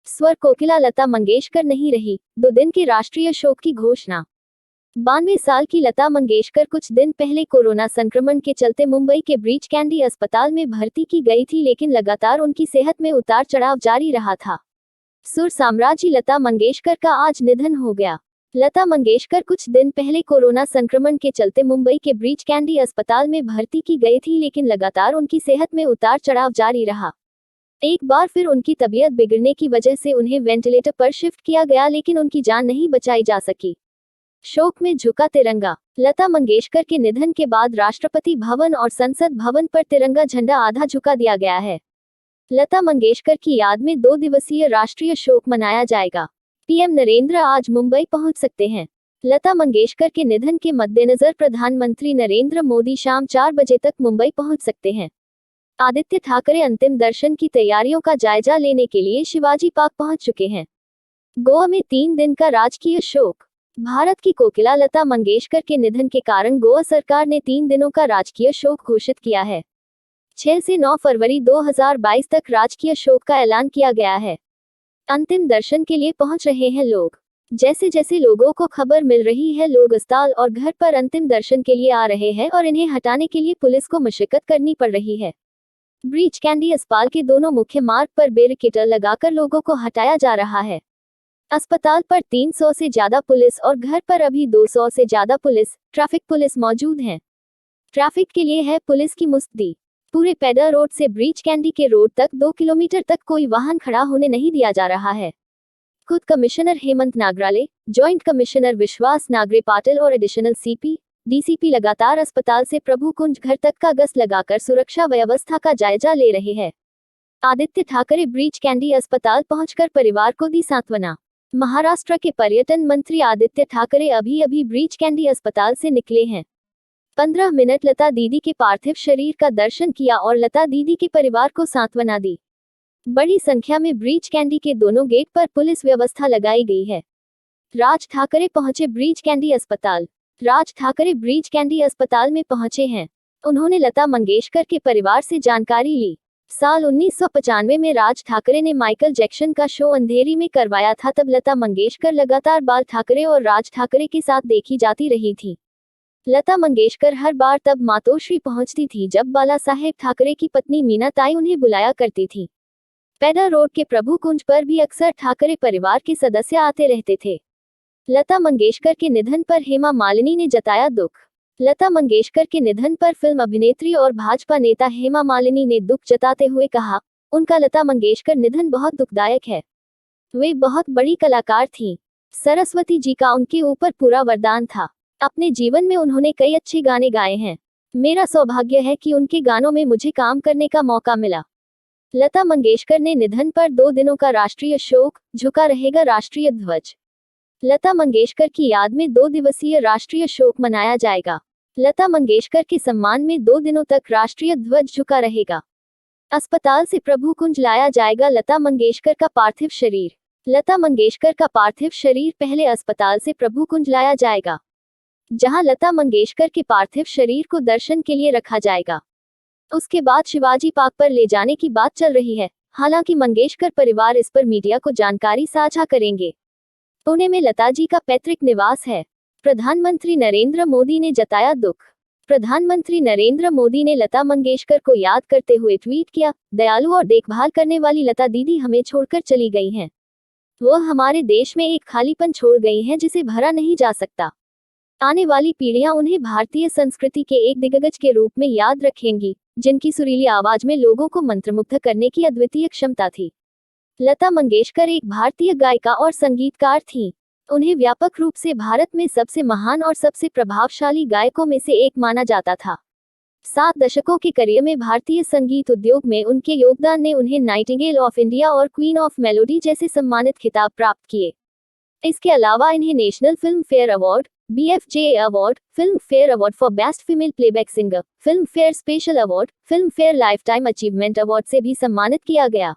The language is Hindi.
स्वर कोकिला लता मंगेशकर नहीं रही, 2 दिन के राष्ट्रीय शोक की घोषणा। 92 साल की लता मंगेशकर कुछ दिन पहले कोरोना संक्रमण के चलते मुंबई के ब्रीच कैंडी अस्पताल में भर्ती की गई थी, लेकिन लगातार उनकी सेहत में उतार चढ़ाव जारी रहा था। सुर साम्राज्य लता मंगेशकर का आज निधन हो गया। लता मंगेशकर कुछ दिन पहले कोरोना संक्रमण के चलते मुंबई के ब्रीच कैंडी अस्पताल में भर्ती की गई थी, लेकिन लगातार उनकी सेहत में उतार चढ़ाव जारी रहा। एक बार फिर उनकी तबीयत बिगड़ने की वजह से उन्हें वेंटिलेटर पर शिफ्ट किया गया, लेकिन उनकी जान नहीं बचाई जा सकी। शोक में झुका तिरंगा। लता मंगेशकर के निधन के बाद राष्ट्रपति भवन और संसद भवन पर तिरंगा झंडा आधा झुका दिया गया है। लता मंगेशकर की याद में 2 दिवसीय राष्ट्रीय शोक मनाया जाएगा। पीएम नरेंद्र आज मुंबई पहुंच सकते हैं। लता मंगेशकर के निधन के मद्देनजर प्रधानमंत्री नरेंद्र मोदी शाम 4 बजे तक मुंबई पहुंच सकते हैं। आदित्य ठाकरे अंतिम दर्शन की तैयारियों का जायजा लेने के लिए शिवाजी पार्क पहुंच चुके हैं। गोवा में 3 दिन का राजकीय शोक। भारत की कोकिला लता मंगेशकर के निधन के कारण गोवा सरकार ने 3 दिनों का राजकीय शोक घोषित किया है। 6 से 9 फरवरी 2022 तक राजकीय शोक का ऐलान किया गया है। अंतिम दर्शन के लिए पहुंच रहे हैं लोग। जैसे जैसे लोगों को खबर मिल रही है, लोग अस्पताल और घर पर अंतिम दर्शन के लिए आ रहे हैं और इन्हें हटाने के लिए पुलिस को मशक्कत करनी पड़ रही है। ब्रीच कैंडी अस्पताल के दोनों मुख्य मार्ग पर बैरिकेड लगाकर लोगों को हटाया जा रहा है। अस्पताल पर 300 से ज्यादा पुलिस और घर पर अभी 200 से ज्यादा ट्रैफिक पुलिस मौजूद हैं। ट्रैफिक के लिए है पुलिस की मुस्तैदी। पूरे पेडर रोड से ब्रीच कैंडी के रोड तक 2 किलोमीटर तक कोई वाहन खड़ा होने नहीं दिया जा रहा है। खुद commissioner Hemant Nagrale, joint commissioner विश्वास नागरे पाटिल और एडिशनल डीसीपी लगातार अस्पताल से प्रभु कुंज घर तक का गश्त लगाकर सुरक्षा व्यवस्था का जायजा ले रहे हैं। आदित्य ठाकरे ब्रीच कैंडी अस्पताल पहुंचकर परिवार को दी सांत्वना। महाराष्ट्र के पर्यटन मंत्री आदित्य ठाकरे अभी ब्रीच कैंडी अस्पताल से निकले हैं। 15 मिनट लता दीदी के पार्थिव शरीर का दर्शन किया और लता दीदी के परिवार को सांत्वना दी। बड़ी संख्या में ब्रीच कैंडी के दोनों गेट पर पुलिस व्यवस्था लगाई गई है। राज ठाकरे पहुंचे ब्रीच कैंडी अस्पताल। राज ठाकरे ब्रीच कैंडी अस्पताल में पहुंचे हैं। उन्होंने लता मंगेशकर के परिवार से जानकारी ली। साल 1995 में राज ठाकरे ने माइकल जैक्सन का शो अंधेरी में करवाया था। तब लता मंगेशकर लगातार बाल ठाकरे और राज ठाकरे के साथ देखी जाती रही थी। लता मंगेशकर हर बार तब मातोश्री पहुंचती थी जब बाला साहेब ठाकरे की पत्नी मीना ताई उन्हें बुलाया करती थी। पेडर रोड के प्रभु कुंज पर भी अक्सर ठाकरे परिवार के सदस्य आते रहते थे। लता मंगेशकर के निधन पर हेमा मालिनी ने जताया दुख। लता मंगेशकर के निधन पर फिल्म अभिनेत्री और भाजपा नेता हेमा मालिनी ने दुख जताते हुए कहा, उनका लता मंगेशकर निधन बहुत दुखदायक है। वे बहुत बड़ी कलाकार थीं। सरस्वती जी का उनके ऊपर पूरा वरदान था। अपने जीवन में उन्होंने कई अच्छे गाने गाए हैं। मेरा सौभाग्य है कि उनके गानों में मुझे काम करने का मौका मिला। लता मंगेशकर ने निधन पर 2 दिनों का राष्ट्रीय शोक, झुका रहेगा राष्ट्रीय ध्वज। लता मंगेशकर की याद में 2 दिवसीय राष्ट्रीय शोक मनाया जाएगा। लता मंगेशकर के सम्मान में 2 दिनों तक राष्ट्रीय ध्वज झुका रहेगा। अस्पताल से प्रभु कुंज लाया जाएगा लता मंगेशकर का पार्थिव शरीर। लता मंगेशकर का पार्थिव शरीर पहले अस्पताल से प्रभु कुंज लाया जाएगा, जहां लता मंगेशकर के पार्थिव शरीर को दर्शन के लिए रखा जाएगा। उसके बाद शिवाजी पार्क पर ले जाने की बात चल रही है। हालांकि मंगेशकर परिवार इस पर मीडिया को जानकारी साझा करेंगे। पुणे में लता जी का पैतृक निवास है। प्रधानमंत्री नरेंद्र मोदी ने जताया दुख। प्रधानमंत्री नरेंद्र मोदी ने लता मंगेशकर को याद करते हुए ट्वीट किया, दयालु और देखभाल करने वाली लता दीदी हमें छोड़कर चली गई हैं। वो हमारे देश में एक खालीपन छोड़ गई हैं जिसे भरा नहीं जा सकता। आने वाली पीढ़ियां उन्हें भारतीय संस्कृति के एक दिग्गज के रूप में याद रखेंगी, जिनकी सुरीली आवाज में लोगों को मंत्रमुग्ध करने की अद्वितीय क्षमता थी। लता मंगेशकर एक भारतीय गायिका और संगीतकार थीं। उन्हें व्यापक रूप से भारत में सबसे महान और सबसे प्रभावशाली गायकों में से एक माना जाता था। 7 दशकों के करियर में भारतीय संगीत उद्योग में उनके योगदान ने उन्हें नाइटिंगेल ऑफ इंडिया और क्वीन ऑफ मेलोडी जैसे सम्मानित खिताब प्राप्त किए। इसके अलावा इन्हें national film fair award, BFJA award, film fair award for best female playback singer, film fair special award, film fair lifetime achievement award से भी सम्मानित किया गया।